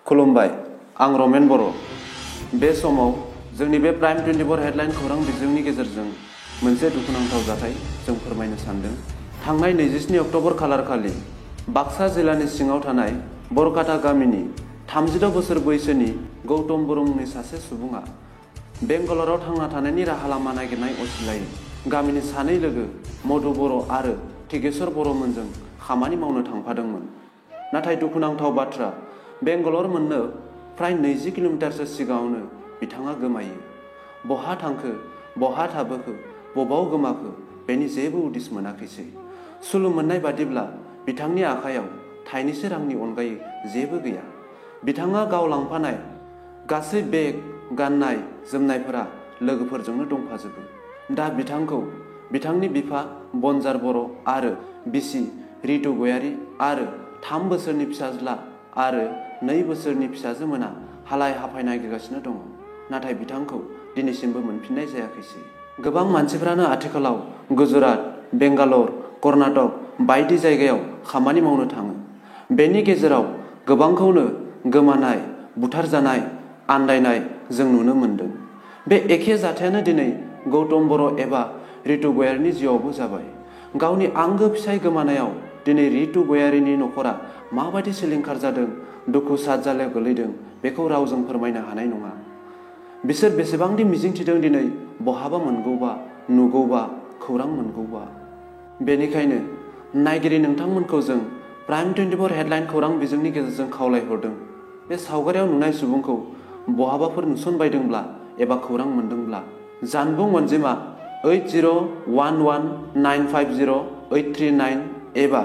खुलुमबाय, आं रमेन बर'। बे समाव जोंनि बे प्राइम 24 हेडलाइन खौरां बिजोंनि गेजेरजों मोनसे दुखुनांथाव जाथाय जों फोरमायनो सानदों। थांनाय 27 अक्ट'बर खालारखालि बाक्सा जिल्लानि सिङाव थानाय बरकाटा गामिनि 36 बोसोर बैसोनि गौतम बर' मुंनि सासे सुबुङा बेंगालराव थांना थानायनि राहा लामा नागिरनाय असिलायै गामिनि सानै लोगो मधु बर' आरो टिकेश्वर बर'मोनजों खामानि मावनो थांफादोंमोन। नाथाय दुखुनांथाव बाथ्रा, बेंगालर मोननो फ्राय 20 किल'मिटारसो सिगाङावनो बिथाङा गोमायो। बहा थांखो, बहा थाबोखो, बबाव गोमाखो बेनि जेबो उदिस मोनाखैसै। सुलु मोननाय बादिब्ला बिथांनि आखायाव थाइनैसो रांनि अनगायै जेबो गैया। बिथाङा गाव लांफानाय गासै बेग, गाननाय जोमनायफोरा लोगोफोरजोंनो दंफाजोबो। दा बिथांखौ बिथांनि बिफा बनजार बर' आरो बिसि रितु गयारी आरो 3 बोसोरनि फिसाज्ला आरो 2 बोसोरनि फिसाजो मोना हालाय हाफाय नागिरगासिनो दङ। नाथाय बिथांखौ दिनैसिमबो मोनफिननाय जायाखैसै। गोबां मानसिफ्रानो आथिखालाव गुजरात, बेंगालर, कर्नाटक बायदि जायगायाव खामानि मावनो थाङो। बेनि गेजेराव गोबांखौनो गोमानाय, बुथारजानाय, आन्दायनाय जों नुनो मोन्दों। बे एखे जाथायानो दिनै गौतम बर' एबा रितु गयारीनि जिउआवबो जाबाय। गावनि आंगो फिसाय गोमानायाव दिनै रितु गयारीनि नखरा माबायदि सिलिंखार जादों, दुखु सातजालायाव गोलैदों बेखौ रावजों फोरमायनो हानाय नङा। बिसोर बेसेबांदि मिजिंथिदों दिनै बहाबा मोनगौबा, नुगौबा, खौरां मोनगौबा। बेनिखायनो नायगिरि नोंथांमोनखौ जों प्राइम 24 हेडलाइन खौरां बिजोंनि गेजेरजों खावलायहरदों। बे सावगारियाव नुनाय सुबुंखौ बहाबाफोर नुसनबायदोंब्ला एबा खौरां मोनदोंब्ला जानबुं अनजिमा 8011950839 एबा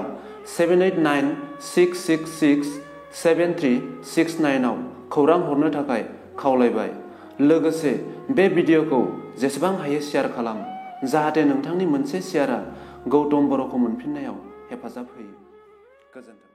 7896667369 आव खौरां हरनो थाखाय खावलायबाय। लोगोसे बे भिडिअखौ जेसेबां हायो शेयार खालाम, जाहाथे नोंथांनि मोनसे शेयारआ गौतम बर'खौ मोनफिननायाव हेफाजाब होयो। गोजोन्थों।